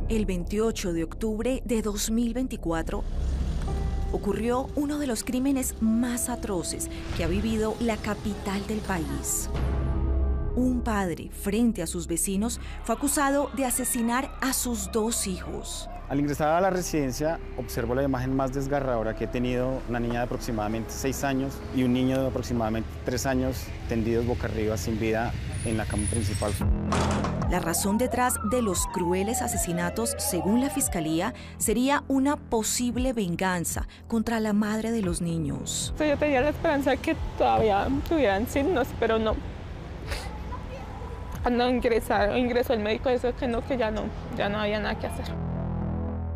El 28 de octubre de 2024 ocurrió uno de los crímenes más atroces que ha vivido la capital del país. Un padre, frente a sus vecinos, fue acusado de asesinar a sus 2 hijos. Al ingresar a la residencia, observo la imagen más desgarradora que he tenido: una niña de aproximadamente 6 años y un niño de aproximadamente 3 años tendidos boca arriba sin vida en la cama principal. La razón detrás de los crueles asesinatos, según la Fiscalía, sería una posible venganza contra la madre de los niños. Yo tenía la esperanza de que todavía tuvieran signos, pero no. Cuando ingresó el médico, eso que ya no había nada que hacer.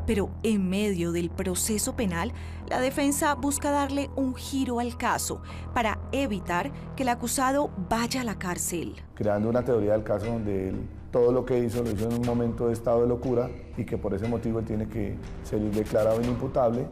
Pero en medio del proceso penal, la defensa busca darle un giro al caso para evitar que el acusado vaya a la cárcel. Creando una teoría del caso donde él todo lo que hizo lo hizo en un momento de estado de locura y que por ese motivo él tiene que ser declarado inimputable.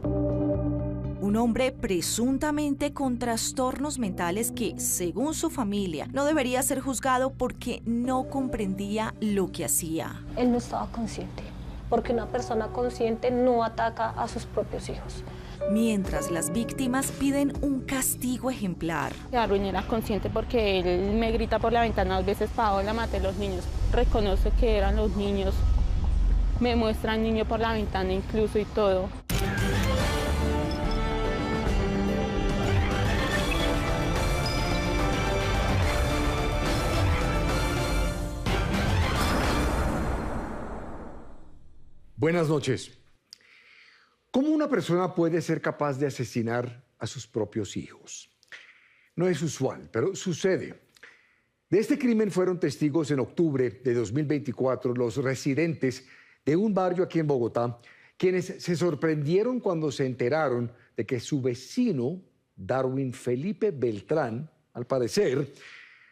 Un hombre presuntamente con trastornos mentales que, según su familia, no debería ser juzgado porque no comprendía lo que hacía. Él no estaba consciente, porque una persona consciente no ataca a sus propios hijos. Mientras las víctimas piden un castigo ejemplar. Darwin era consciente porque él me grita por la ventana 2 veces: Paola, maté a los niños. Reconoce que eran los niños. Me muestra al niño por la ventana incluso y todo. Buenas noches. ¿Cómo una persona puede ser capaz de asesinar a sus propios hijos? No es usual, pero sucede. De este crimen fueron testigos en octubre de 2024 los residentes de un barrio aquí en Bogotá, quienes se sorprendieron cuando se enteraron de que su vecino, Darwin Felipe Beltrán, al parecer,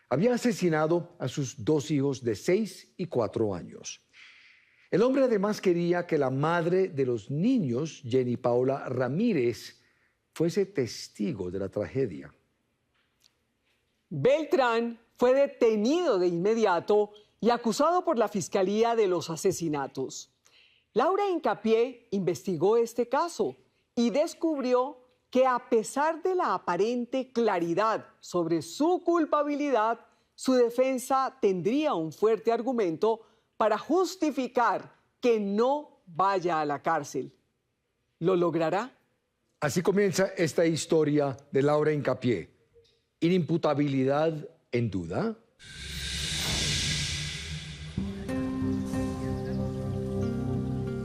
había asesinado a sus 2 hijos de 6 y 4 años. El hombre además quería que la madre de los niños, Jenny Paola Ramírez, fuese testigo de la tragedia. Beltrán fue detenido de inmediato y acusado por la Fiscalía de los asesinatos. Laura Hincapié investigó este caso y descubrió que, a pesar de la aparente claridad sobre su culpabilidad, su defensa tendría un fuerte argumento para justificar que no vaya a la cárcel. ¿Lo logrará? Así comienza esta historia de Laura Hincapié. ¿Inimputabilidad en duda?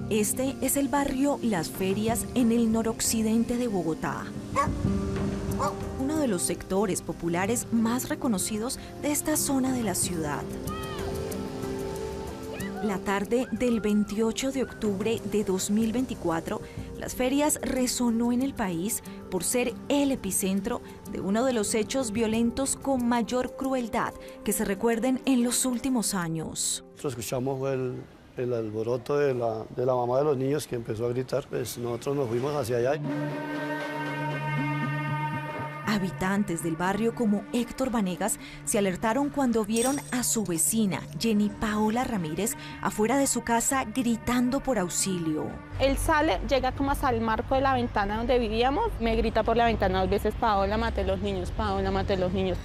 Este es el barrio Las Ferias en el noroccidente de Bogotá. Uno de los sectores populares más reconocidos de esta zona de la ciudad. La tarde del 28 de octubre de 2024, Las Ferias resonó en el país por ser el epicentro de uno de los hechos violentos con mayor crueldad que se recuerden en los últimos años. Nosotros escuchamos el alboroto de la mamá de los niños, que empezó a gritar. Pues nosotros nos fuimos hacia allá. Habitantes del barrio como Héctor Vanegas se alertaron cuando vieron a su vecina, Jenny Paola Ramírez, afuera de su casa gritando por auxilio. Él sale, llega como hasta el marco de la ventana donde vivíamos, me grita por la ventana 2 veces: Paola, maté a los niños, Paola, maté a los niños.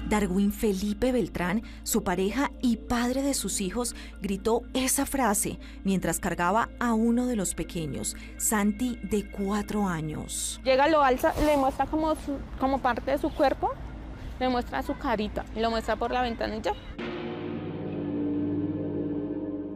Darwin Felipe Beltrán, su pareja y padre de sus hijos, gritó esa frase mientras cargaba a uno de los pequeños, Santi, de 4 años. Llega, lo alza, le muestra como parte de su cuerpo, le muestra su carita y lo muestra por la ventana y ya.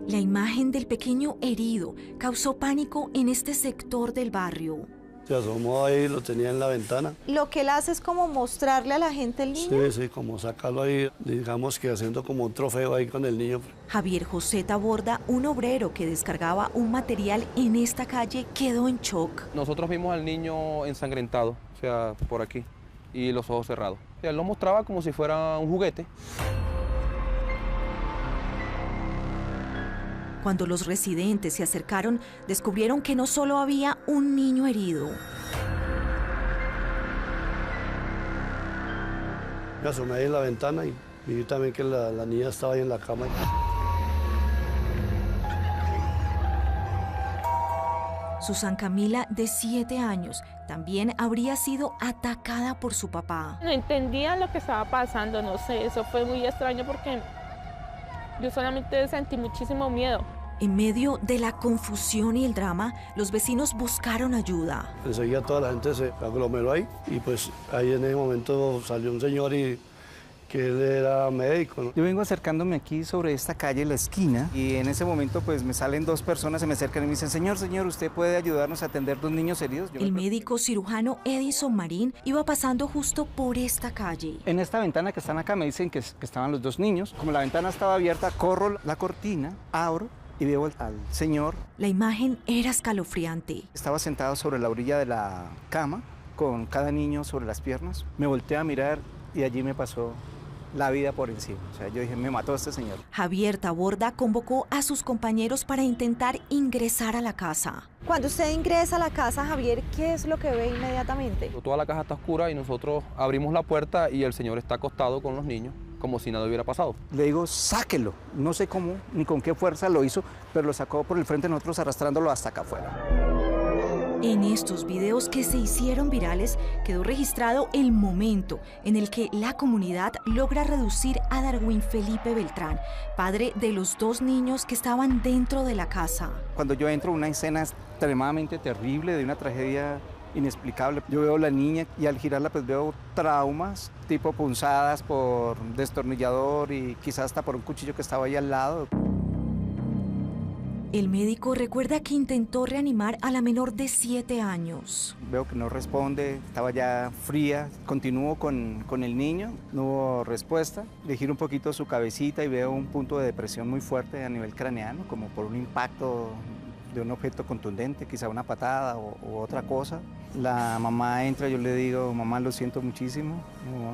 La imagen del pequeño herido causó pánico en este sector del barrio. Se asomó ahí, lo tenía en la ventana. Lo que él hace es como mostrarle a la gente el niño. Sí, como sacarlo ahí, digamos que haciendo como un trofeo ahí con el niño. Javier José Taborda, un obrero que descargaba un material en esta calle, quedó en shock. Nosotros vimos al niño ensangrentado, o sea, por aquí, y los ojos cerrados. O sea, él lo mostraba como si fuera un juguete. Cuando los residentes se acercaron, descubrieron que no solo había un niño herido. Me asomé ahí en la ventana y vi también que la niña estaba ahí en la cama. Susan Camila, de 7 años, también habría sido atacada por su papá. No entendía lo que estaba pasando, no sé, eso fue muy extraño porque yo solamente sentí muchísimo miedo. En medio de la confusión y el drama, los vecinos buscaron ayuda. Enseguida toda la gente se aglomeró ahí y pues ahí en ese momento salió un señor y que él era médico, ¿no? Yo vengo acercándome aquí sobre esta calle, la esquina, y en ese momento pues me salen 2 personas, se me acercan y me dicen, señor, ¿usted puede ayudarnos a atender 2 niños heridos? El médico cirujano Edison Marín iba pasando justo por esta calle. En esta ventana que están acá me dicen que estaban los 2 niños. Como la ventana estaba abierta, corro la cortina, abro y veo al señor. La imagen era escalofriante. Estaba sentado sobre la orilla de la cama, con cada niño sobre las piernas. Me volteé a mirar y allí me pasó la vida por encima. O sea, yo dije, me mató este señor. Javier Taborda convocó a sus compañeros para intentar ingresar a la casa. Cuando usted ingresa a la casa, Javier, ¿qué es lo que ve inmediatamente? Toda la casa está oscura y nosotros abrimos la puerta y el señor está acostado con los niños, como si nada hubiera pasado. Le digo, sáquelo. No sé cómo ni con qué fuerza lo hizo, pero lo sacó por el frente de nosotros arrastrándolo hasta acá afuera. En estos videos que se hicieron virales quedó registrado el momento en el que la comunidad logra reducir a Darwin Felipe Beltrán, padre de los 2 niños que estaban dentro de la casa. Cuando yo entro, una escena extremadamente terrible de una tragedia inexplicable. Yo veo a la niña y al girarla pues veo traumas, tipo punzadas por destornillador y quizás hasta por un cuchillo que estaba ahí al lado. El médico recuerda que intentó reanimar a la menor de 7 años. Veo que no responde, estaba ya fría. Continúo con el niño, no hubo respuesta. Le giro un poquito su cabecita y veo un punto de depresión muy fuerte a nivel craneano, como por un impacto de un objeto contundente, quizá una patada o otra cosa. La mamá entra, yo le digo, mamá, lo siento muchísimo,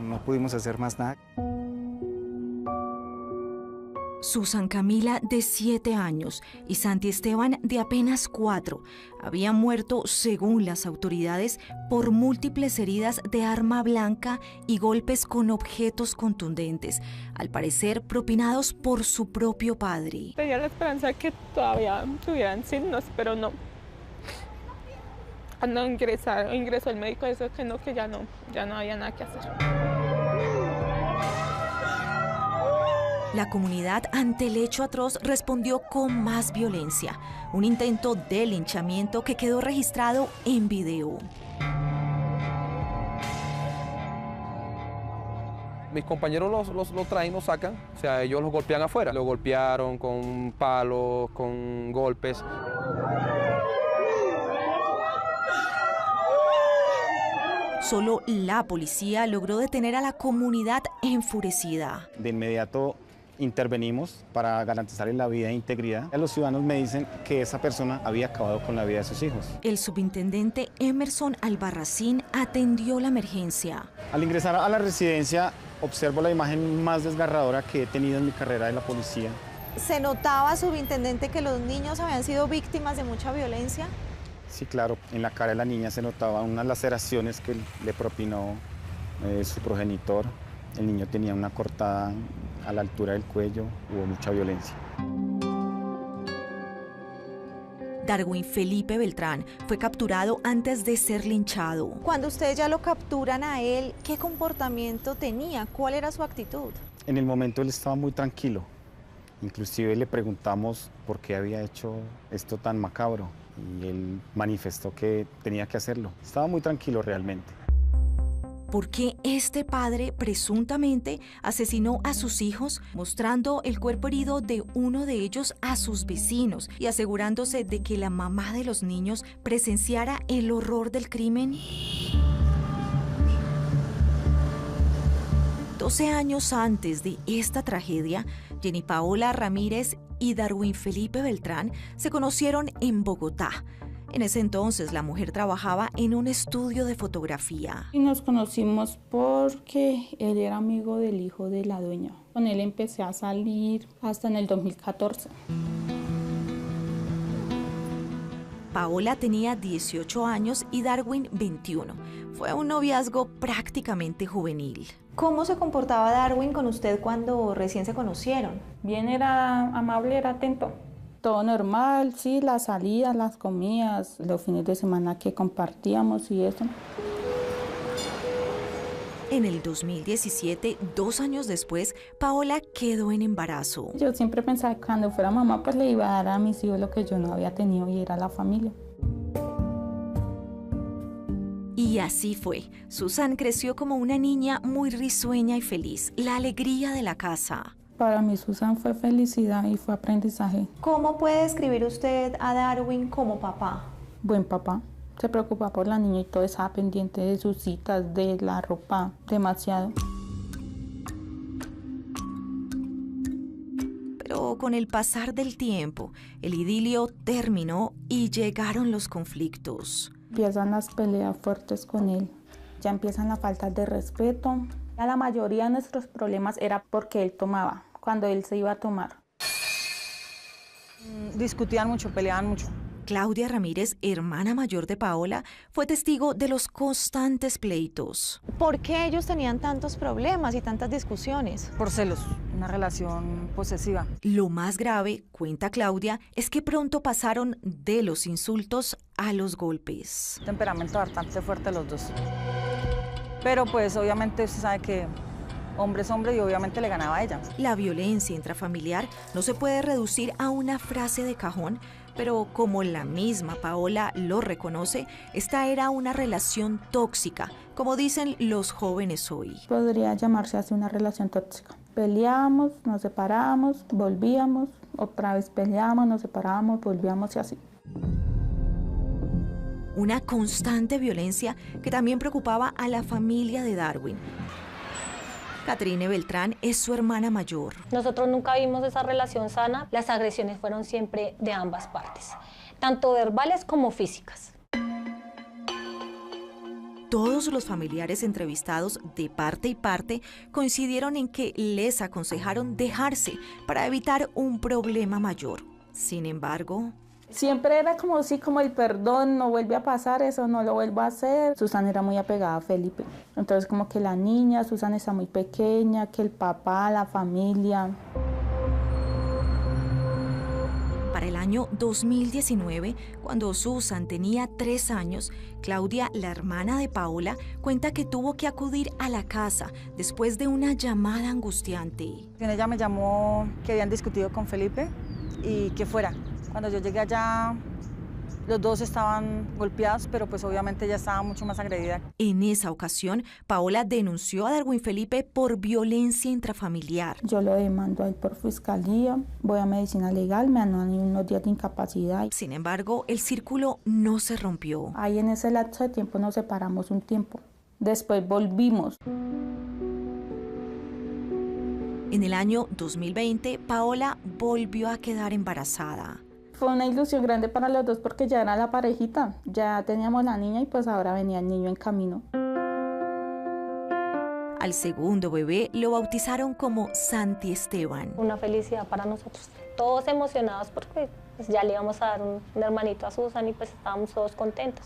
no pudimos hacer más nada. Susan Camila, de 7 años, y Santi Esteban, de apenas 4, habían muerto, según las autoridades, por múltiples heridas de arma blanca y golpes con objetos contundentes, al parecer propinados por su propio padre. Tenía la esperanza de que todavía tuvieran signos, pero no. Cuando ingresó el médico, eso que no, que ya no había nada que hacer. La comunidad ante el hecho atroz respondió con más violencia, un intento de linchamiento que quedó registrado en video. Mis compañeros lo traen, lo sacan, o sea, ellos los golpean afuera. Lo golpearon con palos, con golpes. Solo la policía logró detener a la comunidad enfurecida. De inmediato intervenimos para garantizarle la vida e integridad. Los ciudadanos me dicen que esa persona había acabado con la vida de sus hijos. El subintendente Emerson Albarracín atendió la emergencia. Al ingresar a la residencia, observo la imagen más desgarradora que he tenido en mi carrera de la policía. ¿Se notaba, subintendente, que los niños habían sido víctimas de mucha violencia? Sí, claro, en la cara de la niña se notaba unas laceraciones que le propinó su progenitor. El niño tenía una cortada a la altura del cuello, hubo mucha violencia. Darwin Felipe Beltrán fue capturado antes de ser linchado. Cuando ustedes ya lo capturan a él, ¿qué comportamiento tenía? ¿Cuál era su actitud? En el momento él estaba muy tranquilo. Inclusive le preguntamos por qué había hecho esto tan macabro y él manifestó que tenía que hacerlo. Estaba muy tranquilo realmente. ¿Por qué este padre presuntamente asesinó a sus hijos, mostrando el cuerpo herido de uno de ellos a sus vecinos y asegurándose de que la mamá de los niños presenciara el horror del crimen? 12 años antes de esta tragedia, Jenny Paola Ramírez y Darwin Felipe Beltrán se conocieron en Bogotá. En ese entonces, la mujer trabajaba en un estudio de fotografía. Y nos conocimos porque él era amigo del hijo de la dueña. Con él empecé a salir hasta en el 2014. Paola tenía 18 años y Darwin 21. Fue un noviazgo prácticamente juvenil. ¿Cómo se comportaba Darwin con usted cuando recién se conocieron? Bien, era amable, era atento. Todo normal, sí, las salidas, las comidas, los fines de semana que compartíamos y eso. En el 2017, 2 años después, Paola quedó en embarazo. Yo siempre pensaba que cuando fuera mamá pues le iba a dar a mis hijos lo que yo no había tenido y era la familia. Y así fue. Susan creció como una niña muy risueña y feliz, la alegría de la casa. Para mí Susan fue felicidad y fue aprendizaje. ¿Cómo puede describir usted a Darwin como papá? Buen papá. Se preocupa por la niña y todo, estaba pendiente de sus citas, de la ropa, demasiado. Pero con el pasar del tiempo, el idilio terminó y llegaron los conflictos. Empiezan las peleas fuertes con él, ya empiezan las faltas de respeto. Ya la mayoría de nuestros problemas era porque él tomaba, cuando él se iba a tomar. Discutían mucho, peleaban mucho. Claudia Ramírez, hermana mayor de Paola, fue testigo de los constantes pleitos. ¿Por qué ellos tenían tantos problemas y tantas discusiones? Por celos, una relación posesiva. Lo más grave, cuenta Claudia, es que pronto pasaron de los insultos a los golpes. Temperamento bastante fuerte los dos. Pero pues obviamente usted sabe que hombre es hombre y obviamente le ganaba a ella. La violencia intrafamiliar no se puede reducir a una frase de cajón, pero como la misma Paola lo reconoce, esta era una relación tóxica, como dicen los jóvenes hoy. Podría llamarse así una relación tóxica. Peleábamos, nos separábamos, volvíamos, otra vez peleábamos, nos separábamos, volvíamos y así. Una constante violencia que también preocupaba a la familia de Darwin. Catrine Beltrán es su hermana mayor. Nosotros nunca vimos esa relación sana. Las agresiones fueron siempre de ambas partes, tanto verbales como físicas. Todos los familiares entrevistados de parte y parte coincidieron en que les aconsejaron dejarse para evitar un problema mayor. Sin embargo, siempre era como sí, como el perdón, no vuelve a pasar eso, no lo vuelvo a hacer. Susan era muy apegada a Felipe. Entonces como que la niña, Susan está muy pequeña, que el papá, la familia. Para el año 2019, cuando Susan tenía 3 años, Claudia, la hermana de Paola, cuenta que tuvo que acudir a la casa después de una llamada angustiante. Ella me llamó que habían discutido con Felipe y que fuera. Cuando yo llegué allá, los dos estaban golpeados, pero pues obviamente ella estaba mucho más agredida. En esa ocasión, Paola denunció a Darwin Felipe por violencia intrafamiliar. Yo lo demando a él por fiscalía, voy a medicina legal, me dan unos días de incapacidad. Sin embargo, el círculo no se rompió. Ahí en ese lapso de tiempo nos separamos un tiempo. Después volvimos. En el año 2020, Paola volvió a quedar embarazada. Fue una ilusión grande para los dos porque ya era la parejita, ya teníamos la niña y pues ahora venía el niño en camino. Al segundo bebé lo bautizaron como Santi Esteban. Una felicidad para nosotros, todos emocionados porque pues, ya le íbamos a dar un hermanito a Susan y pues estábamos todos contentos.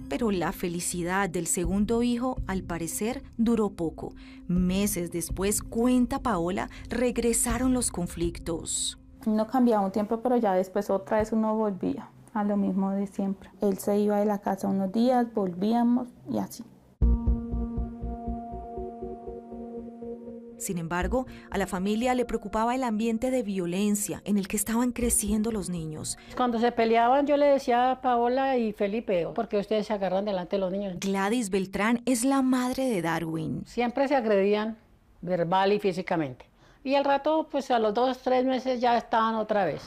Pero la felicidad del segundo hijo, al parecer, duró poco. Meses después, cuenta Paola, regresaron los conflictos. No cambiaba un tiempo, pero ya después otra vez uno volvía a lo mismo de siempre. Él se iba de la casa unos días, volvíamos y así. Sin embargo, a la familia le preocupaba el ambiente de violencia en el que estaban creciendo los niños. Cuando se peleaban yo le decía a Paola y Felipe, porque ustedes se agarran delante de los niños. Gladys Beltrán es la madre de Darwin. Siempre se agredían verbal y físicamente. Y al rato, pues a los 2 o 3 meses ya estaban otra vez.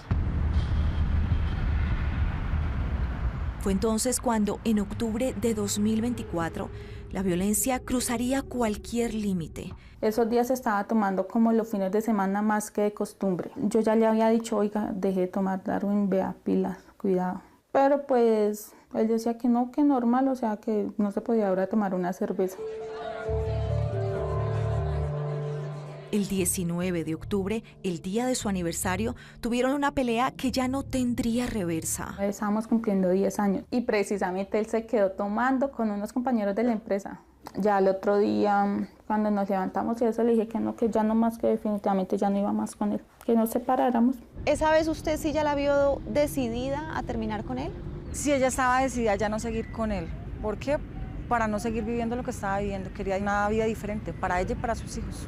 Fue entonces cuando, en octubre de 2024, la violencia cruzaría cualquier límite. Esos días estaba tomando como los fines de semana más que de costumbre. Yo ya le había dicho, oiga, deje de tomar, Darwin, vea, pilas, cuidado. Pero pues él decía que no, que normal, o sea, que no se podía ahora tomar una cerveza. El 19 de octubre, el día de su aniversario, tuvieron una pelea que ya no tendría reversa. Estábamos cumpliendo 10 años y precisamente él se quedó tomando con unos compañeros de la empresa. Ya el otro día, Cuando nos levantamos y eso le dije que no, que ya no más, que definitivamente ya no iba más con él, que nos separáramos. ¿Esa vez usted sí ya la vio decidida a terminar con él? Sí, ella estaba decidida ya no seguir con él. ¿Por qué? Para no seguir viviendo lo que estaba viviendo. Quería una vida diferente para ella y para sus hijos.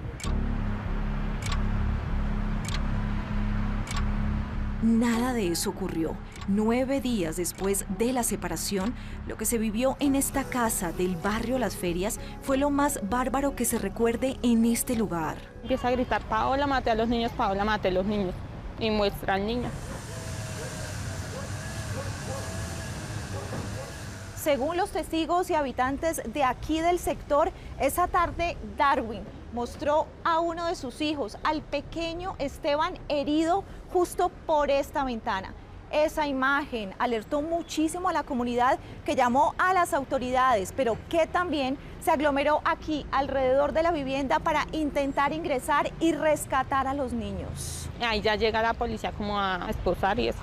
Nada de eso ocurrió. 9 días después de la separación, lo que se vivió en esta casa del barrio Las Ferias fue lo más bárbaro que se recuerde en este lugar. Empieza a gritar: Paola, mate a los niños, Paola, mate a los niños. Y muestra al niño. Según los testigos y habitantes de aquí del sector, esa tarde Darwin mostró a uno de sus hijos, al pequeño Esteban, herido justo por esta ventana. Esa imagen alertó muchísimo a la comunidad, que llamó a las autoridades, pero que también se aglomeró aquí alrededor de la vivienda para intentar ingresar y rescatar a los niños. Ahí ya llega la policía como a esposar y eso.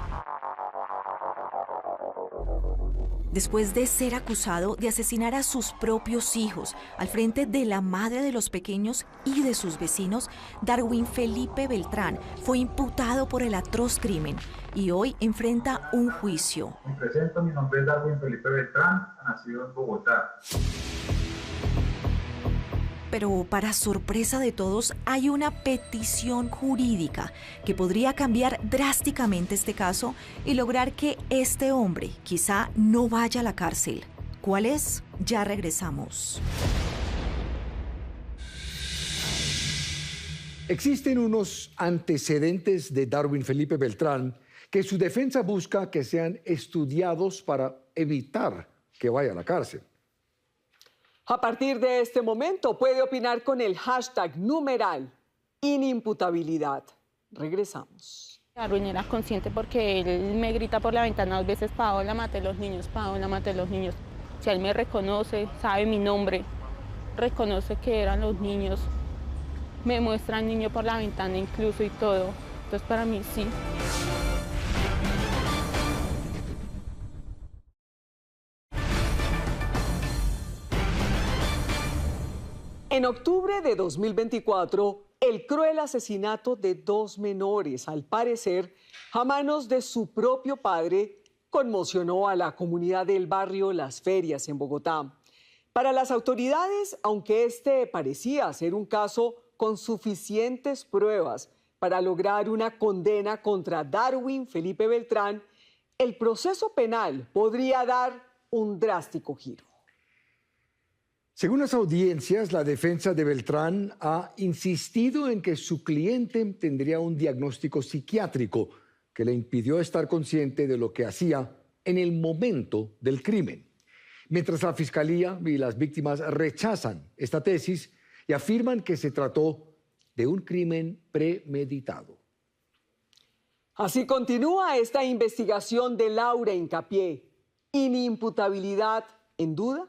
Después de ser acusado de asesinar a sus propios hijos al frente de la madre de los pequeños y de sus vecinos, Darwin Felipe Beltrán fue imputado por el atroz crimen y hoy enfrenta un juicio. Me presento, mi nombre es Darwin Felipe Beltrán, nacido en Bogotá. Pero para sorpresa de todos, hay una petición jurídica que podría cambiar drásticamente este caso y lograr que este hombre quizá no vaya a la cárcel. ¿Cuál es? Ya regresamos. Existen unos antecedentes de Darwin Felipe Beltrán que su defensa busca que sean estudiados para evitar que vaya a la cárcel. A partir de este momento puede opinar con el hashtag numeral inimputabilidad. Regresamos. Darwin era consciente porque él me grita por la ventana 2 veces: Paola, mate a los niños, Paola, mate a los niños. O sea, él me reconoce, sabe mi nombre, reconoce que eran los niños, me muestra al niño por la ventana incluso y todo. Entonces para mí sí. En octubre de 2024, el cruel asesinato de 2 menores, al parecer, a manos de su propio padre, conmocionó a la comunidad del barrio Las Ferias en Bogotá. Para las autoridades, aunque este parecía ser un caso con suficientes pruebas para lograr una condena contra Darwin Felipe Beltrán, el proceso penal podría dar un drástico giro. Según las audiencias, la defensa de Beltrán ha insistido en que su cliente tendría un diagnóstico psiquiátrico que le impidió estar consciente de lo que hacía en el momento del crimen. Mientras la Fiscalía y las víctimas rechazan esta tesis y afirman que se trató de un crimen premeditado. Así continúa esta investigación de Laura Hincapié. ¿Inimputabilidad en duda?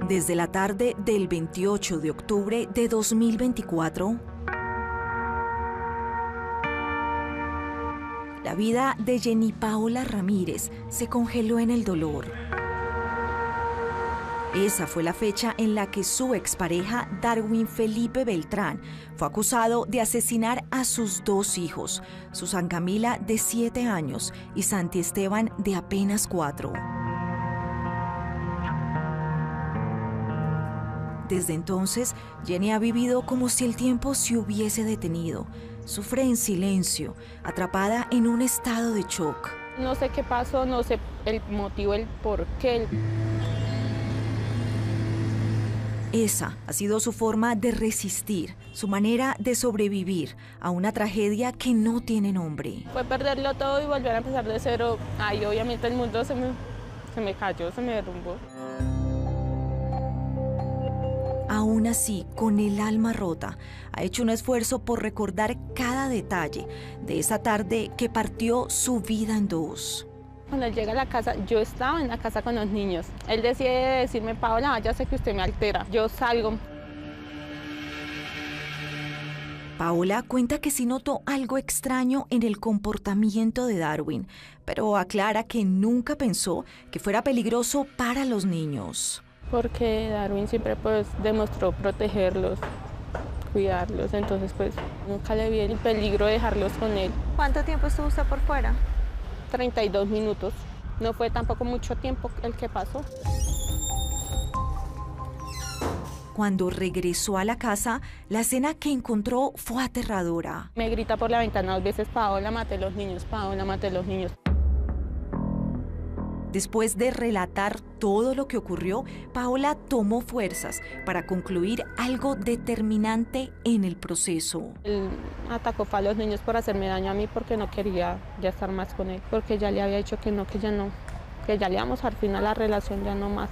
Desde la tarde del 28 de octubre de 2024, la vida de Jenny Paola Ramírez se congeló en el dolor. Esa fue la fecha en la que su expareja, Darwin Felipe Beltrán, fue acusado de asesinar a sus 2 hijos, Susan Camila, de 7 años, y Santi Esteban, de apenas 4. Desde entonces, Jenny ha vivido como si el tiempo se hubiese detenido. Sufre en silencio, atrapada en un estado de shock. No sé qué pasó, no sé el motivo, el por qué. Esa ha sido su forma de resistir, su manera de sobrevivir a una tragedia que no tiene nombre. Fue perderlo todo y volver a empezar de cero. Ahí obviamente el mundo se me cayó, se me derrumbó. Aún así, con el alma rota, ha hecho un esfuerzo por recordar cada detalle de esa tarde que partió su vida en 2. Cuando él llega a la casa, yo estaba en la casa con los niños. Él decide decirme: Paola, ya sé que usted me altera. Yo salgo. Paola cuenta que sí notó algo extraño en el comportamiento de Darwin, pero aclara que nunca pensó que fuera peligroso para los niños. Porque Darwin siempre pues demostró protegerlos, cuidarlos, entonces pues nunca le vi el peligro de dejarlos con él. ¿Cuánto tiempo estuvo usted por fuera? 32 minutos, no fue tampoco mucho tiempo el que pasó. Cuando regresó a la casa, la escena que encontró fue aterradora. Me grita por la ventana 2 veces, Paola, mate los niños, Paola, mate los niños. Después de relatar todo lo que ocurrió, Paola tomó fuerzas para concluir algo determinante en el proceso. Él atacó a los niños por hacerme daño a mí porque no quería ya estar más con él, porque ya le había dicho que no, que ya le íbamos al final la relación, ya no más.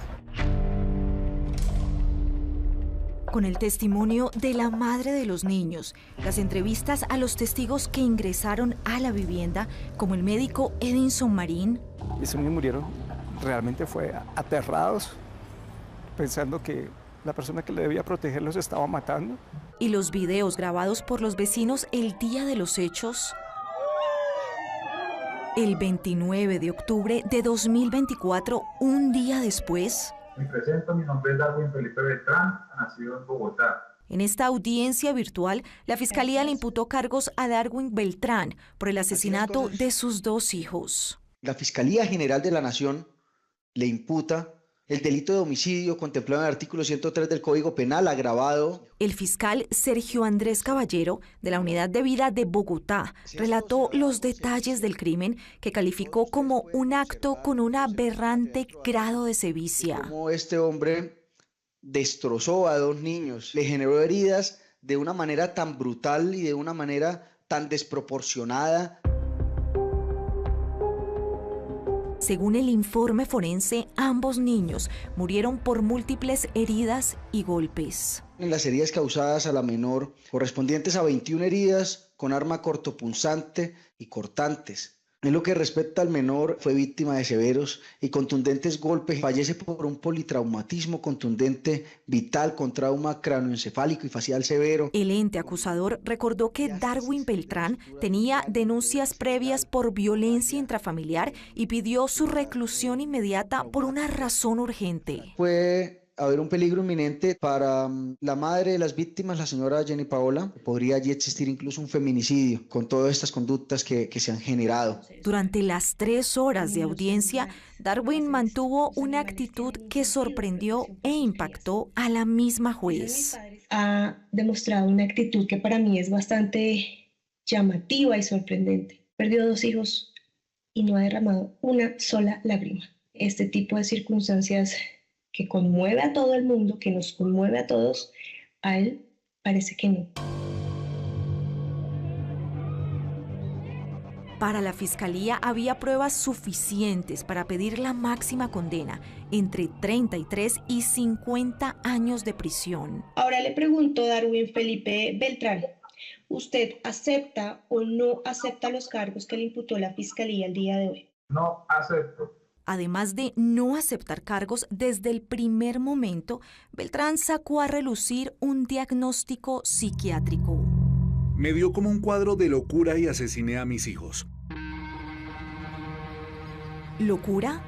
Con el testimonio de la madre de los niños, las entrevistas a los testigos que ingresaron a la vivienda, como el médico Edinson Marín. Esos niños murieron, realmente fue aterrados, pensando que la persona que le debía proteger los estaba matando. Y los videos grabados por los vecinos el día de los hechos. El 29 de octubre de 2024, un día después. Me presento, mi nombre es Darwin Felipe Beltrán, nacido en Bogotá. En esta audiencia virtual, la Fiscalía le imputó cargos a Darwin Beltrán por el asesinato de sus 2 hijos. La Fiscalía General de la Nación le imputa el delito de homicidio contemplado en el artículo 103 del Código Penal agravado. El fiscal Sergio Andrés Caballero, de la Unidad de Vida de Bogotá, relató los detalles del crimen que calificó como un acto con un aberrante grado de sevicia. Como este hombre destrozó a 2 niños, le generó heridas de una manera tan brutal y de una manera tan desproporcionada. Según el informe forense, ambos niños murieron por múltiples heridas y golpes. En las heridas causadas a la menor, correspondientes a 21 heridas con arma cortopunzante y cortantes. En lo que respecta al menor, fue víctima de severos y contundentes golpes. Fallece por un politraumatismo contundente vital con trauma cráneoencefálico y facial severo. El ente acusador recordó que Darwin Beltrán tenía denuncias previas por violencia intrafamiliar y pidió su reclusión inmediata por una razón urgente. Puede haber un peligro inminente para la madre de las víctimas, la señora Jenny Paola. Podría allí existir incluso un feminicidio con todas estas conductas que se han generado. Durante las 3 horas de audiencia, Darwin mantuvo una actitud que sorprendió e impactó a la misma juez. Ha demostrado una actitud que para mí es bastante llamativa y sorprendente. Perdió 2 hijos y no ha derramado una sola lágrima. Este tipo de circunstancias que conmueve a todo el mundo, que nos conmueve a todos, a él parece que no. Para la Fiscalía había pruebas suficientes para pedir la máxima condena, entre 33 y 50 años de prisión. Ahora le pregunto, Darwin Felipe Beltrán, ¿usted acepta o no acepta los cargos que le imputó la Fiscalía el día de hoy? No acepto. Además de no aceptar cargos desde el primer momento, Beltrán sacó a relucir un diagnóstico psiquiátrico. Me dio como un cuadro de locura y asesiné a mis hijos. ¿Locura?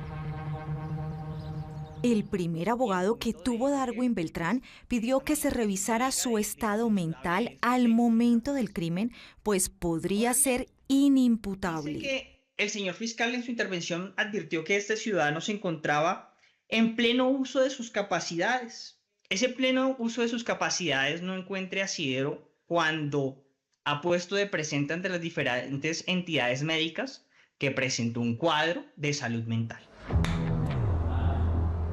El primer abogado que tuvo Darwin Beltrán pidió que se revisara su estado mental al momento del crimen, pues podría ser inimputable. El señor fiscal en su intervención advirtió que este ciudadano se encontraba en pleno uso de sus capacidades. Ese pleno uso de sus capacidades no encuentre asidero cuando ha puesto de presente ante las diferentes entidades médicas que presentó un cuadro de salud mental.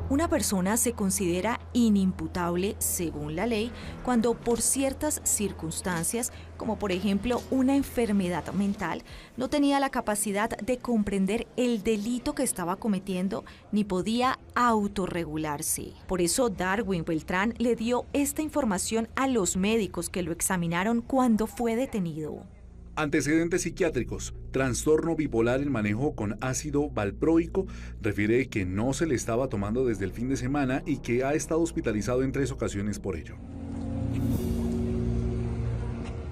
Una persona se considera inimputable, según la ley, cuando por ciertas circunstancias, como por ejemplo una enfermedad mental, no tenía la capacidad de comprender el delito que estaba cometiendo ni podía autorregularse. Por eso Darwin Beltrán le dio esta información a los médicos que lo examinaron cuando fue detenido. Antecedentes psiquiátricos, trastorno bipolar en manejo con ácido valproico, refiere que no se le estaba tomando desde el fin de semana y que ha estado hospitalizado en 3 ocasiones por ello.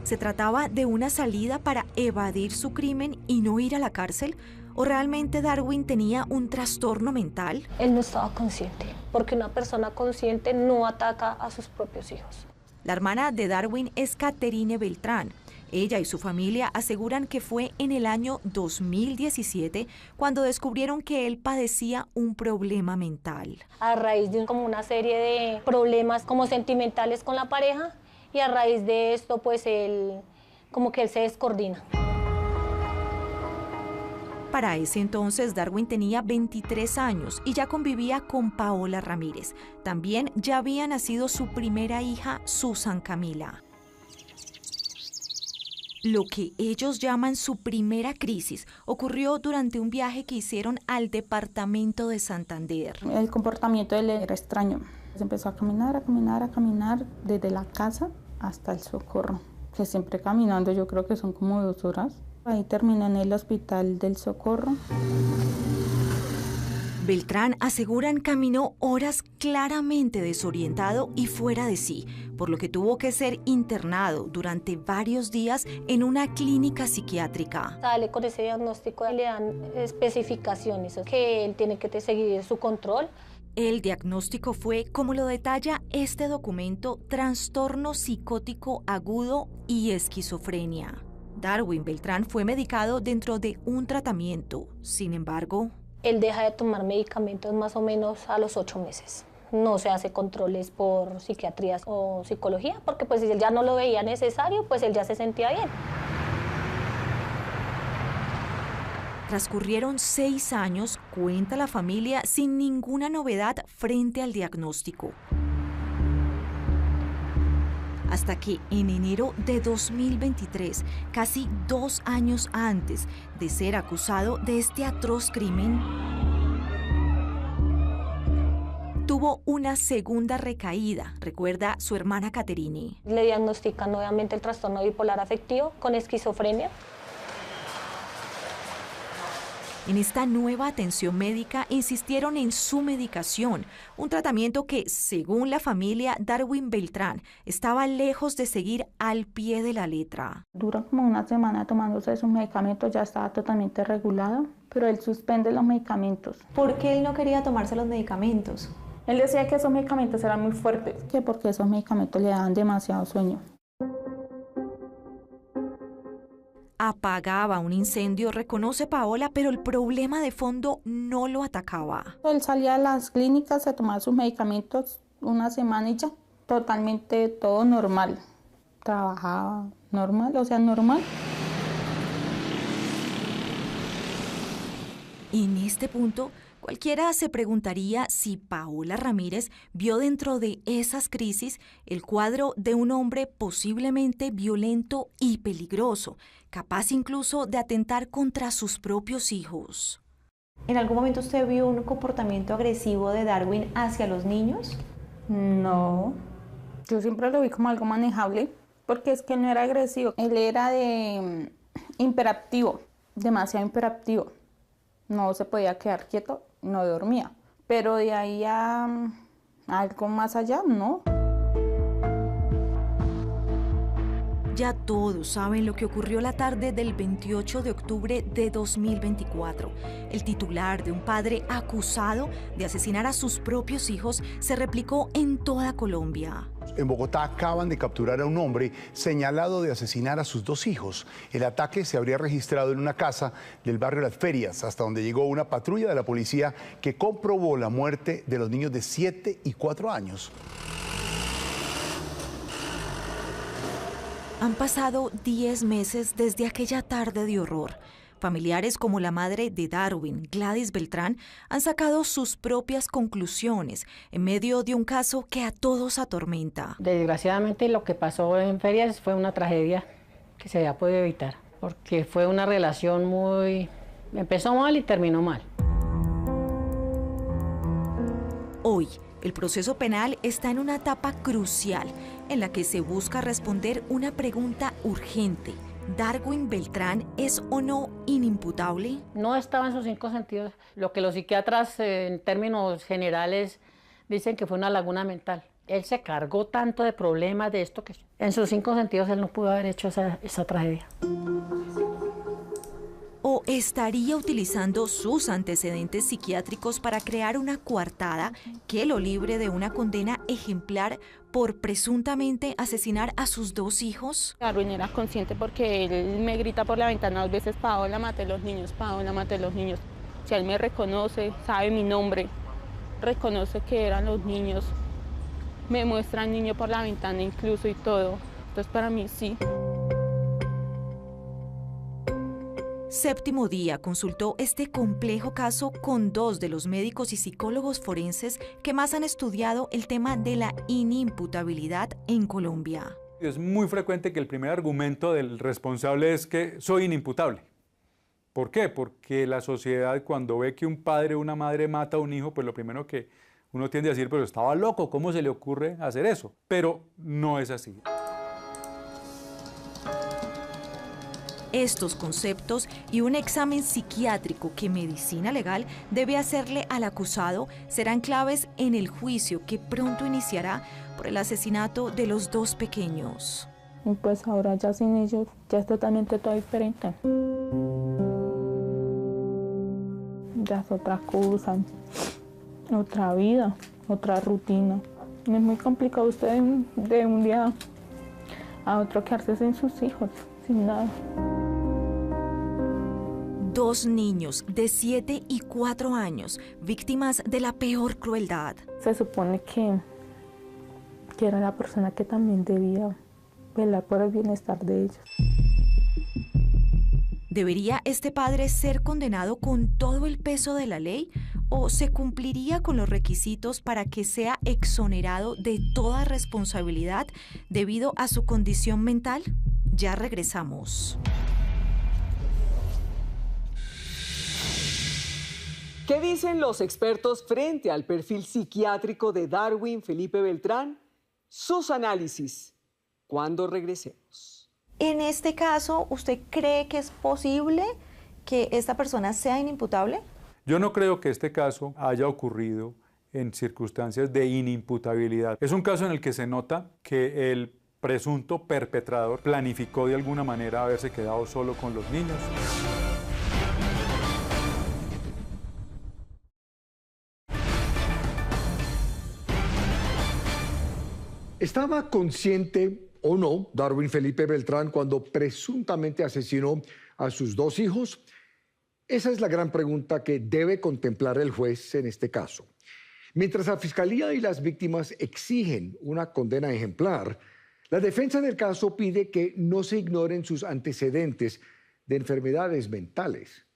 ¿Se trataba de una salida para evadir su crimen y no ir a la cárcel? ¿O realmente Darwin tenía un trastorno mental? Él no estaba consciente, porque una persona consciente no ataca a sus propios hijos. La hermana de Darwin es Catherine Beltrán. Ella y su familia aseguran que fue en el año 2017 cuando descubrieron que él padecía un problema mental. A raíz de como una serie de problemas como sentimentales con la pareja, y a raíz de esto pues él se descoordina. Para ese entonces Darwin tenía 23 años y ya convivía con Paola Ramírez. También ya había nacido su primera hija, Susan Camila. Lo que ellos llaman su primera crisis ocurrió durante un viaje que hicieron al departamento de Santander. El comportamiento de él era extraño. Se empezó a caminar desde la casa hasta el Socorro, que siempre caminando, yo creo que son como 2 horas. Ahí terminé en el hospital del Socorro. Beltrán, aseguran, caminó horas claramente desorientado y fuera de sí, por lo que tuvo que ser internado durante varios días en una clínica psiquiátrica. Sale con ese diagnóstico, le dan especificaciones, que él tiene que seguir su control. El diagnóstico fue, como lo detalla este documento, trastorno psicótico agudo y esquizofrenia. Darwin Beltrán fue medicado dentro de un tratamiento. Sin embargo, él deja de tomar medicamentos más o menos a los 8 meses. No se hace controles por psiquiatría o psicología, porque pues si él ya no lo veía necesario, pues él ya se sentía bien. Transcurrieron 6 años, cuenta la familia, sin ninguna novedad frente al diagnóstico. Hasta que en enero de 2023, casi 2 años antes de ser acusado de este atroz crimen, tuvo una segunda recaída, recuerda su hermana Catherine. Le diagnostican nuevamente el trastorno bipolar afectivo con esquizofrenia. En esta nueva atención médica insistieron en su medicación, un tratamiento que, según la familia, Darwin Beltrán estaba lejos de seguir al pie de la letra. Dura como una semana tomándose sus medicamentos, ya estaba totalmente regulado, pero él suspende los medicamentos. ¿Por qué él no quería tomarse los medicamentos? Él decía que esos medicamentos eran muy fuertes, que porque esos medicamentos le daban demasiado sueño. Apagaba un incendio, reconoce Paola, pero el problema de fondo no lo atacaba. Él salía a las clínicas a tomar sus medicamentos una semana y ya, totalmente todo normal. Trabajaba normal, normal. En este punto, cualquiera se preguntaría si Paola Ramírez vio dentro de esas crisis el cuadro de un hombre posiblemente violento y peligroso, capaz incluso de atentar contra sus propios hijos. ¿En algún momento usted vio un comportamiento agresivo de Darwin hacia los niños? No, yo siempre lo vi como algo manejable, porque es que no era agresivo, él era de hiperactivo, demasiado hiperactivo. No se podía quedar quieto, no dormía. Pero de ahí a algo más allá, no. Ya todos saben lo que ocurrió la tarde del 28 de octubre de 2024. El titular de un padre acusado de asesinar a sus propios hijos se replicó en toda Colombia. En Bogotá acaban de capturar a un hombre señalado de asesinar a sus 2 hijos. El ataque se habría registrado en una casa del barrio Las Ferias, hasta donde llegó una patrulla de la policía que comprobó la muerte de los niños de 7 y 4 años. Han pasado 10 meses desde aquella tarde de horror. Familiares como la madre de Darwin, Gladys Beltrán, han sacado sus propias conclusiones en medio de un caso que a todos atormenta. Desgraciadamente lo que pasó en Ferias fue una tragedia que se había podido evitar, porque fue una relación empezó mal y terminó mal. Hoy, el proceso penal está en una etapa crucial en la que se busca responder una pregunta urgente. ¿Darwin Beltrán es o no inimputable? No estaba en sus 5 sentidos. Lo que los psiquiatras en términos generales dicen que fue una laguna mental. Él se cargó tanto de problemas de esto que en sus 5 sentidos él no pudo haber hecho esa tragedia. ¿O estaría utilizando sus antecedentes psiquiátricos para crear una coartada que lo libre de una condena ejemplar por presuntamente asesinar a sus 2 hijos? Darwin era consciente porque él me grita por la ventana 2 veces: Paola, maté a los niños, Paola, maté a los niños. Si él me reconoce, sabe mi nombre, reconoce que eran los niños, me muestra al niño por la ventana incluso y todo. Entonces para mí sí. Séptimo Día consultó este complejo caso con 2 de los médicos y psicólogos forenses que más han estudiado el tema de la inimputabilidad en Colombia. Es muy frecuente que el primer argumento del responsable es que soy inimputable. ¿Por qué? Porque la sociedad, cuando ve que un padre o una madre mata a un hijo, pues lo primero que uno tiende a decir: pero estaba loco, ¿cómo se le ocurre hacer eso? Pero no es así. Estos conceptos y un examen psiquiátrico que Medicina Legal debe hacerle al acusado serán claves en el juicio que pronto iniciará por el asesinato de los 2 pequeños. Y pues ahora ya sin ellos ya es totalmente todo diferente. Ya es otra cosa, otra vida, otra rutina. Es muy complicado usted de un día a otro quedarse sin sus hijos, sin nada. 2 niños de 7 y 4 años, víctimas de la peor crueldad. Se supone que era la persona que también debía velar por el bienestar de ellos. ¿Debería este padre ser condenado con todo el peso de la ley o se cumpliría con los requisitos para que sea exonerado de toda responsabilidad debido a su condición mental? Ya regresamos. ¿Qué dicen los expertos frente al perfil psiquiátrico de Darwin Felipe Beltrán? Sus análisis cuando regresemos. En este caso, ¿usted cree que es posible que esta persona sea inimputable? Yo no creo que este caso haya ocurrido en circunstancias de inimputabilidad. Es un caso en el que se nota que el presunto perpetrador planificó de alguna manera haberse quedado solo con los niños. ¿Estaba consciente o no Darwin Felipe Beltrán cuando presuntamente asesinó a sus 2 hijos? Esa es la gran pregunta que debe contemplar el juez en este caso. Mientras la Fiscalía y las víctimas exigen una condena ejemplar, la defensa del caso pide que no se ignoren sus antecedentes de enfermedades mentales.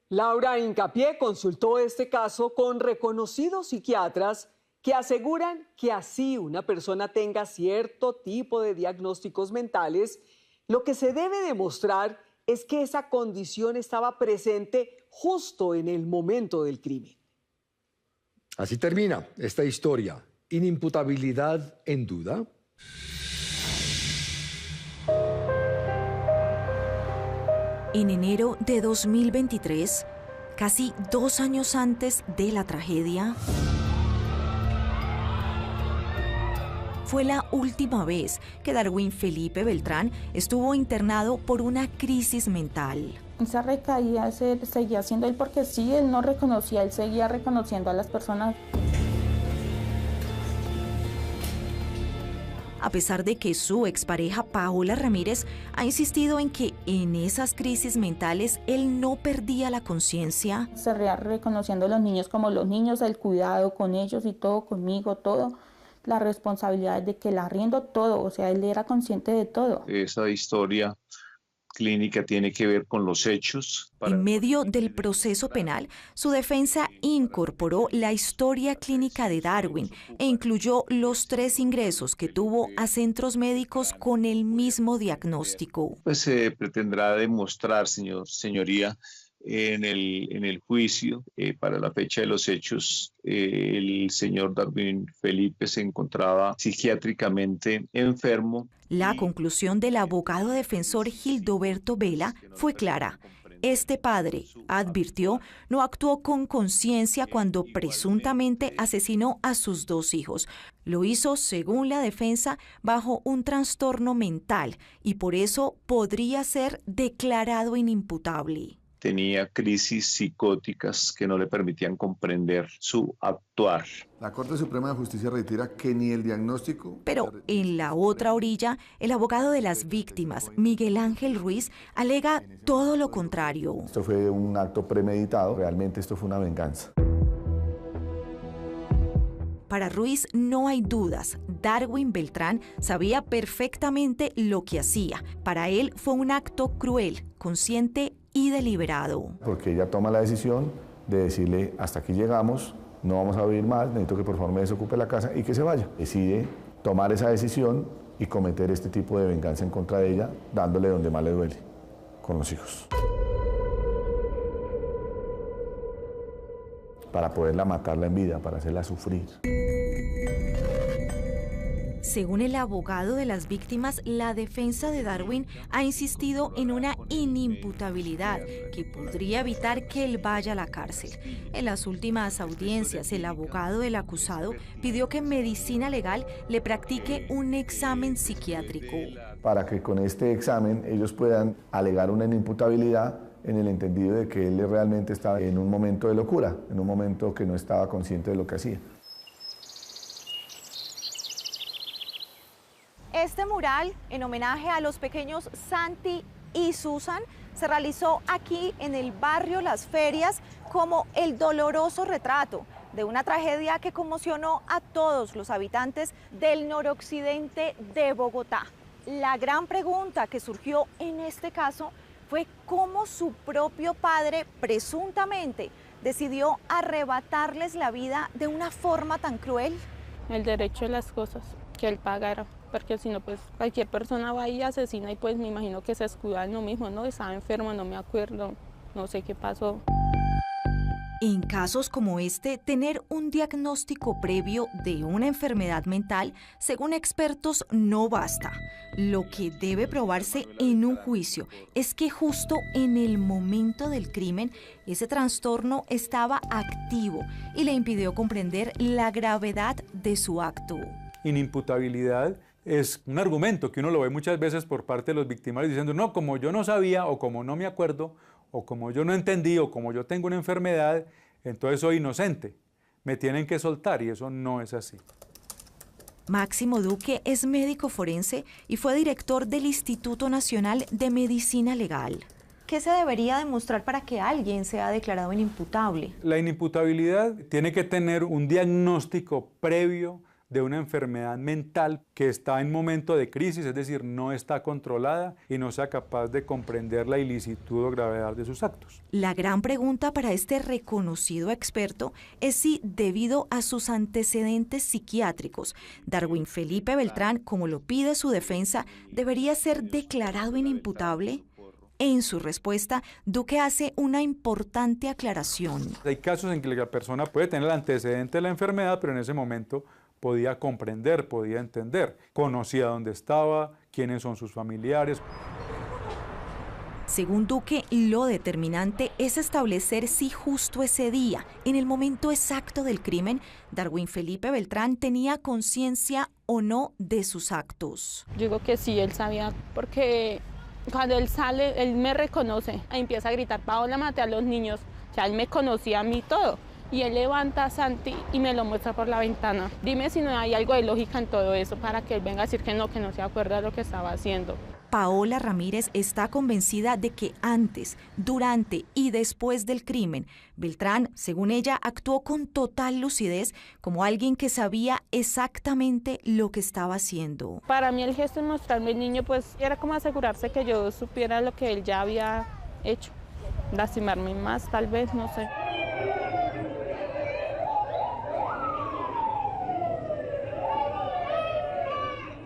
Laura Hincapié consultó este caso con reconocidos psiquiatras que aseguran que así una persona tenga cierto tipo de diagnósticos mentales, lo que se debe demostrar es que esa condición estaba presente justo en el momento del crimen. Así termina esta historia. ¿Inimputabilidad en duda? En enero de 2023, casi 2 años antes de la tragedia, fue la última vez que Darwin Felipe Beltrán estuvo internado por una crisis mental. Esa recaída seguía siendo él porque sí, él no reconocía, él seguía reconociendo a las personas. A pesar de que su expareja Paola Ramírez ha insistido en que en esas crisis mentales él no perdía la conciencia. Seguía reconociendo a los niños como los niños, el cuidado con ellos y todo, conmigo, todo. La responsabilidad de que el arriendo, todo, o sea, él era consciente de todo. Esa historia clínica tiene que ver con los hechos. En medio del proceso penal, su defensa incorporó la historia clínica de Darwin e incluyó los 3 ingresos que tuvo a centros médicos con el mismo diagnóstico. Pues se pretendrá demostrar, señoría, en el juicio, para la fecha de los hechos, el señor Darwin Felipe se encontraba psiquiátricamente enfermo. La conclusión del abogado defensor Gildoberto Vela fue clara. Este padre, advirtió, no actuó con conciencia cuando presuntamente asesinó a sus 2 hijos. Lo hizo, según la defensa, bajo un trastorno mental y por eso podría ser declarado inimputable. Tenía crisis psicóticas que no le permitían comprender su actuar. La Corte Suprema de Justicia reitera que ni el diagnóstico... Pero en la otra orilla, el abogado de las víctimas, Miguel Ángel Ruiz, alega todo lo contrario. Esto fue un acto premeditado, realmente esto fue una venganza. Para Ruiz no hay dudas, Darwin Beltrán sabía perfectamente lo que hacía. Para él fue un acto cruel, consciente y deliberado. Porque ella toma la decisión de decirle, hasta aquí llegamos, no vamos a vivir más, necesito que por favor me desocupe la casa y que se vaya. Decide tomar esa decisión y cometer este tipo de venganza en contra de ella, dándole donde más le duele, con los hijos. Para poderla matarla en vida, para hacerla sufrir. Según el abogado de las víctimas, la defensa de Darwin ha insistido en una inimputabilidad que podría evitar que él vaya a la cárcel. En las últimas audiencias, el abogado del acusado pidió que Medicina Legal le practique un examen psiquiátrico. Para que con este examen ellos puedan alegar una inimputabilidad en el entendido de que él realmente estaba en un momento de locura, en un momento que no estaba consciente de lo que hacía. Este mural, en homenaje a los pequeños Santi y Susan, se realizó aquí en el barrio Las Ferias como el doloroso retrato de una tragedia que conmocionó a todos los habitantes del noroccidente de Bogotá. La gran pregunta que surgió en este caso fue cómo su propio padre presuntamente decidió arrebatarles la vida de una forma tan cruel. El derecho de las cosas, que él pagara, porque si no, pues cualquier persona va y asesina y pues me imagino que se escuda en lo mismo, ¿no? Estaba enfermo, no me acuerdo, no sé qué pasó. En casos como este, tener un diagnóstico previo de una enfermedad mental, según expertos, no basta. Lo que debe probarse en un juicio es que justo en el momento del crimen, ese trastorno estaba activo y le impidió comprender la gravedad de su acto. Inimputabilidad es un argumento que uno lo ve muchas veces por parte de los victimarios diciendo, no, como yo no sabía o como no me acuerdo, o como yo no entendí, o como yo tengo una enfermedad, entonces soy inocente. Me tienen que soltar y eso no es así. Máximo Duque es médico forense y fue director del Instituto Nacional de Medicina Legal. ¿Qué se debería demostrar para que alguien sea declarado inimputable? La inimputabilidad tiene que tener un diagnóstico previo de una enfermedad mental que está en momento de crisis, es decir, no está controlada y no sea capaz de comprender la ilicitud o gravedad de sus actos. La gran pregunta para este reconocido experto es si, debido a sus antecedentes psiquiátricos, Darwin Felipe Beltrán, como lo pide su defensa, debería ser declarado inimputable. En su respuesta, Duque hace una importante aclaración. Hay casos en que la persona puede tener el antecedente de la enfermedad, pero en ese momento podía comprender, podía entender, conocía dónde estaba, quiénes son sus familiares. Según Duque, lo determinante es establecer si justo ese día, en el momento exacto del crimen, Darwin Felipe Beltrán tenía conciencia o no de sus actos. Yo digo que sí, él sabía, porque cuando él sale, él me reconoce, empieza a gritar, Paola, maté a los niños, o sea, él me conocía a mí todo. Y él levanta a Santi y me lo muestra por la ventana. Dime si no hay algo de lógica en todo eso para que él venga a decir que no se acuerda de lo que estaba haciendo. Paola Ramírez está convencida de que antes, durante y después del crimen, Beltrán, según ella, actuó con total lucidez como alguien que sabía exactamente lo que estaba haciendo. Para mí el gesto de mostrarme el niño pues era como asegurarse que yo supiera lo que él ya había hecho. Lastimarme más, tal vez, no sé.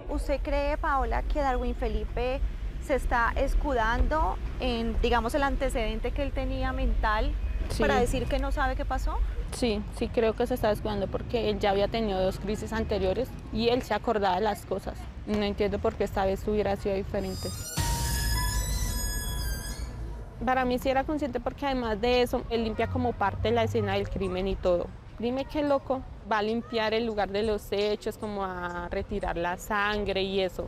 ¿Usted cree, Paola, que Darwin Felipe se está escudando en, digamos, el antecedente que él tenía mental para decir que no sabe qué pasó? Sí, sí creo que se está escudando porque él ya había tenido 2 crisis anteriores y él se acordaba de las cosas. No entiendo por qué esta vez hubiera sido diferente. Para mí sí era consciente porque además de eso, él limpia como parte de la escena del crimen y todo. Dime qué loco, va a limpiar el lugar de los hechos, como a retirar la sangre y eso.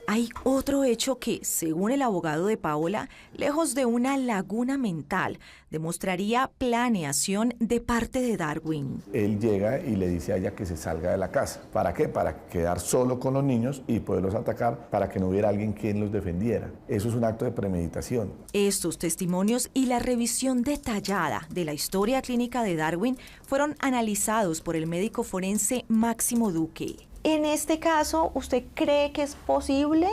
Hay otro hecho que, según el abogado de Paola, lejos de una laguna mental, demostraría planeación de parte de Darwin. Él llega y le dice a ella que se salga de la casa. ¿Para qué? Para quedar solo con los niños y poderlos atacar para que no hubiera alguien quien los defendiera. Eso es un acto de premeditación. Estos testimonios y la revisión detallada de la historia clínica de Darwin fueron analizados por el médico forense Máximo Duque. En este caso, ¿usted cree que es posible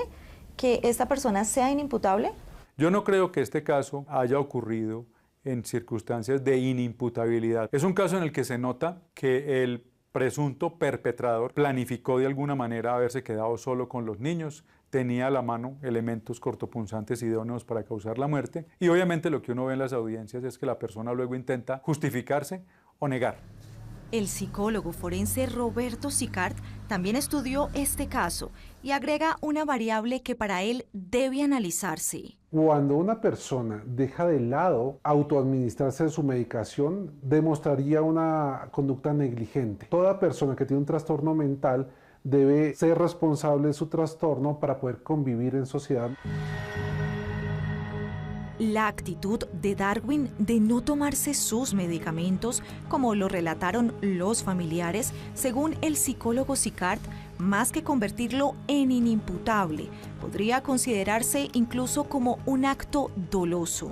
que esta persona sea inimputable? Yo no creo que este caso haya ocurrido en circunstancias de inimputabilidad. Es un caso en el que se nota que el presunto perpetrador planificó de alguna manera haberse quedado solo con los niños, tenía a la mano elementos cortopunzantes idóneos para causar la muerte y obviamente lo que uno ve en las audiencias es que la persona luego intenta justificarse o negar. El psicólogo forense Roberto Sicart también estudió este caso y agrega una variable que para él debe analizarse. Cuando una persona deja de lado autoadministrarse su medicación, demostraría una conducta negligente. Toda persona que tiene un trastorno mental debe ser responsable de su trastorno para poder convivir en sociedad. La actitud de Darwin de no tomarse sus medicamentos, como lo relataron los familiares, según el psicólogo Sicart, más que convertirlo en inimputable, podría considerarse incluso como un acto doloso.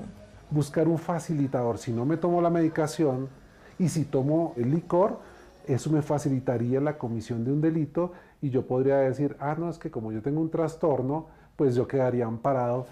Buscar un facilitador. Si no me tomo la medicación y si tomo el licor, eso me facilitaría la comisión de un delito y yo podría decir, no, es que como yo tengo un trastorno, pues yo quedaría amparado.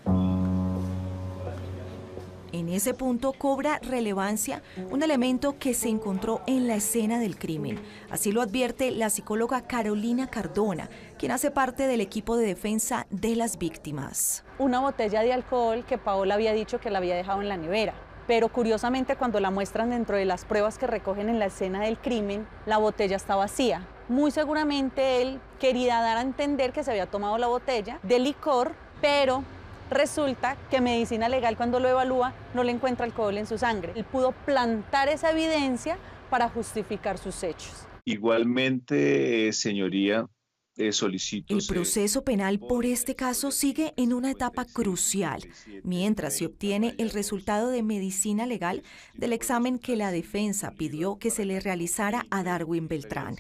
En ese punto cobra relevancia un elemento que se encontró en la escena del crimen. Así lo advierte la psicóloga Carolina Cardona, quien hace parte del equipo de defensa de las víctimas. Una botella de alcohol que Paola había dicho que la había dejado en la nevera. Pero curiosamente cuando la muestran dentro de las pruebas que recogen en la escena del crimen, la botella está vacía. Muy seguramente él quería dar a entender que se había tomado la botella de licor, pero resulta que Medicina Legal cuando lo evalúa no le encuentra alcohol en su sangre. Él pudo plantar esa evidencia para justificar sus hechos. Igualmente, señoría, solicito... El proceso penal por este caso sigue en una etapa crucial, mientras se obtiene el resultado de medicina legal del examen que la defensa pidió que se le realizara a Darwin Beltrán.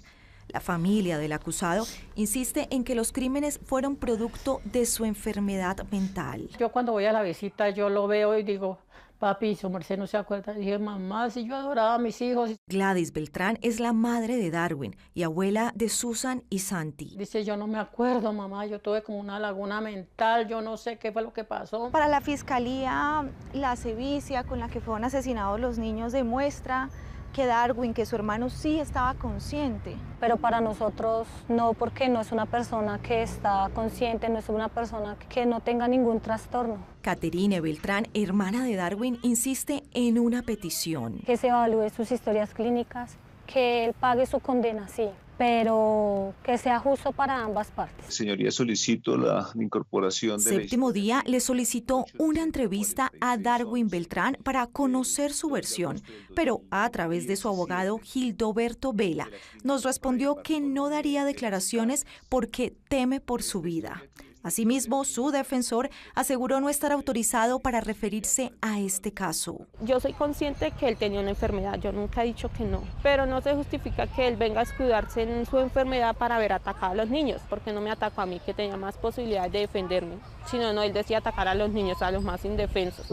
La familia del acusado insiste en que los crímenes fueron producto de su enfermedad mental. Yo cuando voy a la visita, yo lo veo y digo, papi, su merced no se acuerda. Dije, mamá, si yo adoraba a mis hijos. Gladys Beltrán es la madre de Darwin y abuela de Susan y Santi. Dice, yo no me acuerdo, mamá, yo tuve como una laguna mental, yo no sé qué fue lo que pasó. Para la fiscalía, la sevicia con la que fueron asesinados los niños demuestra que Darwin, que su hermano sí estaba consciente. Pero para nosotros no, porque no es una persona que está consciente, no es una persona que no tenga ningún trastorno. Caterine Beltrán, hermana de Darwin, insiste en una petición. Que se evalúe sus historias clínicas, que él pague su condena, sí, pero que sea justo para ambas partes. Señoría, solicito la incorporación de... Séptimo Día le solicitó una entrevista a Darwin Beltrán para conocer su versión, pero a través de su abogado Gildoberto Vela nos respondió que no daría declaraciones porque teme por su vida. Asimismo, su defensor aseguró no estar autorizado para referirse a este caso. Yo soy consciente que él tenía una enfermedad, yo nunca he dicho que no, pero no se justifica que él venga a escudarse en su enfermedad para haber atacado a los niños, porque no me atacó a mí, que tenía más posibilidades de defenderme, sino no, él decía atacar a los niños, a los más indefensos.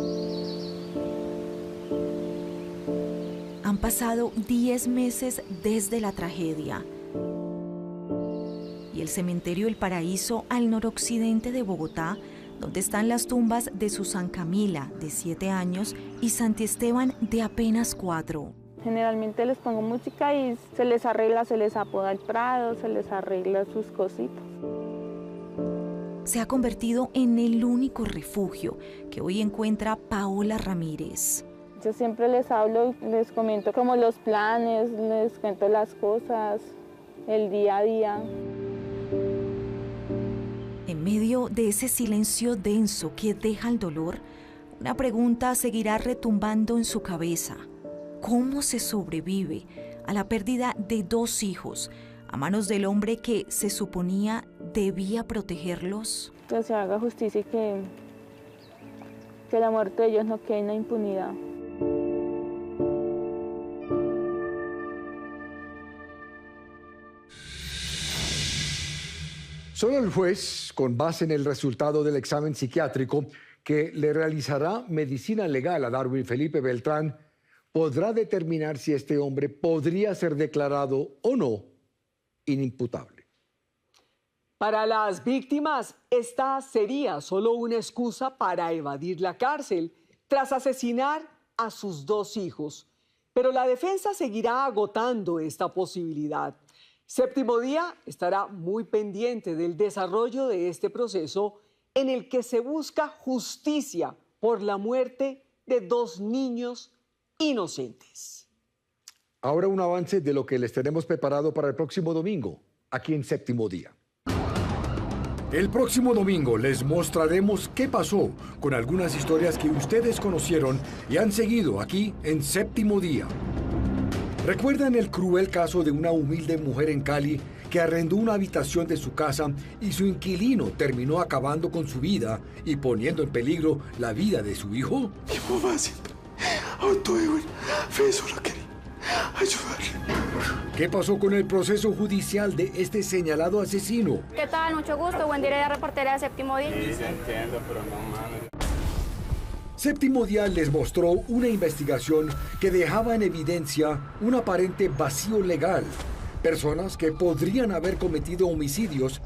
Han pasado 10 meses desde la tragedia. Y el cementerio El Paraíso, al noroccidente de Bogotá, donde están las tumbas de Susan Camila, de 7 años, y Santi Esteban, de apenas 4. Generalmente les pongo música y se les arregla, se les apoda el prado, se les arregla sus cositas. Se ha convertido en el único refugio que hoy encuentra Paola Ramírez. Yo siempre les hablo y les comento como los planes, les cuento las cosas, el día a día. En medio de ese silencio denso que deja el dolor, Una pregunta seguirá retumbando en su cabeza. ¿Cómo se sobrevive a la pérdida de 2 hijos a manos del hombre que se suponía debía protegerlos? Que se haga justicia y que la muerte de ellos no quede en la impunidad. Solo el juez, con base en el resultado del examen psiquiátrico que le realizará medicina legal a Darwin Felipe Beltrán, podrá determinar si este hombre podría ser declarado o no inimputable. Para las víctimas, esta sería solo una excusa para evadir la cárcel tras asesinar a sus 2 hijos. Pero la defensa seguirá agotando esta posibilidad. Séptimo Día estará muy pendiente del desarrollo de este proceso en el que se busca justicia por la muerte de 2 niños inocentes. Ahora un avance de lo que les tenemos preparado para el próximo domingo, aquí en Séptimo Día. El próximo domingo les mostraremos qué pasó con algunas historias que ustedes conocieron y han seguido aquí en Séptimo Día. ¿Recuerdan el cruel caso de una humilde mujer en Cali que arrendó una habitación de su casa y su inquilino terminó acabando con su vida y poniendo en peligro la vida de su hijo? Mi mamá siempre solo quería ayudarle. ¿Qué pasó con el proceso judicial de este señalado asesino? ¿Qué tal? Mucho gusto. Buen día, reportera de Séptimo Día. Sí, se entiende, pero no mames. Séptimo Día les mostró una investigación que dejaba en evidencia un aparente vacío legal. Personas que podrían haber cometido homicidios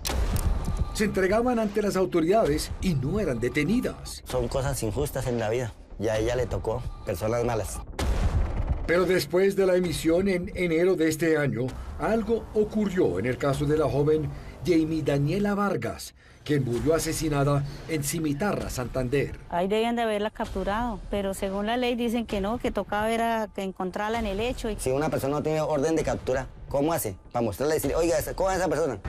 se entregaban ante las autoridades y no eran detenidas. Son cosas injustas en la vida y a ella le tocó personas malas. Pero después de la emisión en enero de este año, algo ocurrió en el caso de la joven Jamie Daniela Vargas, quien murió asesinada en Cimitarra, Santander. Ahí debían de haberla capturado, pero según la ley dicen que no, que tocaba encontrarla en el hecho. Si una persona no tiene orden de captura, ¿cómo hace? Para mostrarle y decir, oiga, ¿cómo es esa persona?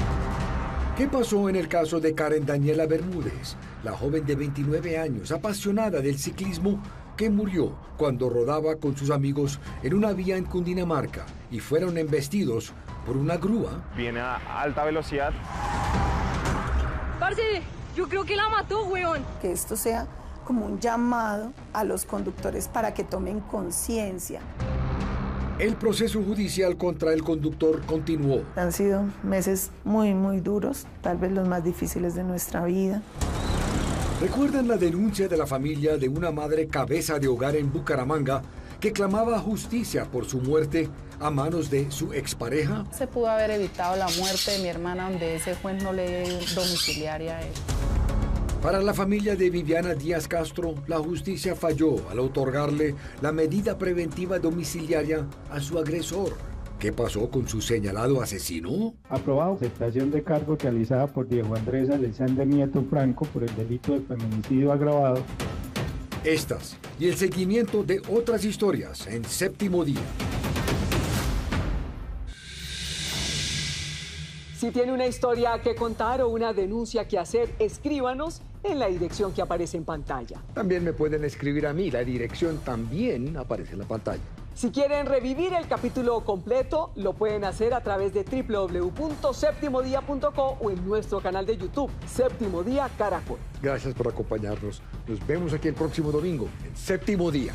¿Qué pasó en el caso de Karen Daniela Bermúdez, la joven de 29 años, apasionada del ciclismo, que murió cuando rodaba con sus amigos en una vía en Cundinamarca y fueron embestidos por una grúa? Viene a alta velocidad. Parce, yo creo que la mató, weón. Que esto sea como un llamado a los conductores para que tomen conciencia. El proceso judicial contra el conductor continuó. Han sido meses muy, muy duros, tal vez los más difíciles de nuestra vida. ¿Recuerdan la denuncia de la familia de una madre cabeza de hogar en Bucaramanga que clamaba justicia por su muerte a manos de su expareja? Se pudo haber evitado la muerte de mi hermana donde ese juez no le dio domiciliaria a él. Para la familia de Viviana Díaz Castro, la justicia falló al otorgarle la medida preventiva domiciliaria a su agresor. ¿Qué pasó con su señalado asesino? Aprobado. Aceptación de cargo realizada por Diego Andrés Alexander Nieto Franco por el delito de feminicidio agravado. Estas y el seguimiento de otras historias en Séptimo Día. Si tiene una historia que contar o una denuncia que hacer, escríbanos en la dirección que aparece en pantalla. También me pueden escribir a mí, la dirección también aparece en la pantalla. Si quieren revivir el capítulo completo, lo pueden hacer a través de www.septimodia.co o en nuestro canal de YouTube, Séptimo Día Caracol. Gracias por acompañarnos. Nos vemos aquí el próximo domingo en Séptimo Día.